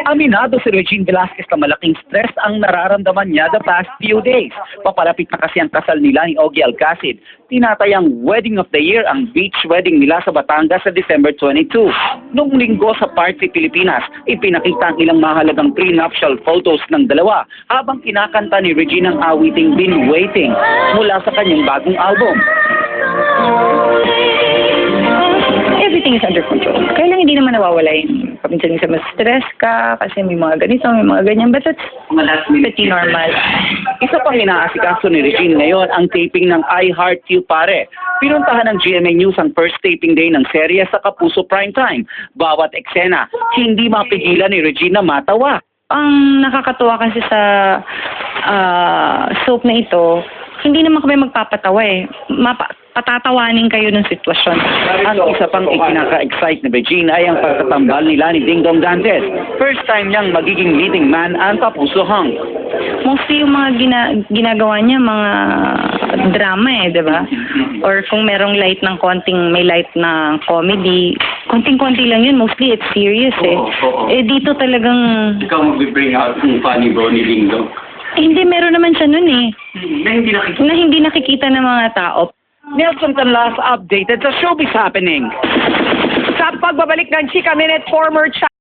Aminado si Regine Velasquez na malaking stress ang nararamdaman niya the past few days. Papalapit na kasi ang kasal nila ni Ogie Alcacid. Tinatayang wedding of the year ang beach wedding nila sa Batangas sa December 22. Noong linggo sa Party Pilipinas, ipinakita ang ilang mahalagang prenuptial photos ng dalawa habang kinakanta ni Regine ang awiting Been Waiting mula sa kanyang bagong album. Everything is under control. Kaya lang hindi naman nawawala yun. Paminsan-minsan mas-stress ka kasi may mga ganito, may mga ganyan. But that's pretty normal. Isa pang inaasikaso ni Regine ngayon ang taping ng I Heart You Pare. Pinuntahan ng GMA News ang first taping day ng serye sa Kapuso Primetime. Bawat eksena, hindi mapigilan ni Regine na matawa. Ang nakakatuwa kasi sa soap na ito, hindi naman kami magpapatawa eh. Patatawanin kayo ng sitwasyon. Ang isa pang ikinaka-excite ni Regine ay ang pagtatambal nila ni Ding Dong Dantes. First time niyang magiging leading man ang Kapuso Hung. Mostly yung mga ginagawa niya, mga drama eh, di ba? Or kung merong light ng may light na comedy, konting-konti lang yun. Mostly it's serious eh. Eh dito talagang... Ikaw mag-bring out yung funny bro ni Ding Dong. Hindi, meron naman siya nun eh. Na hindi nakikita. Ng mga tao. Nelson Canlas updated sa Showbiz Happening. Sa pagbabalik ng Chika Minute, former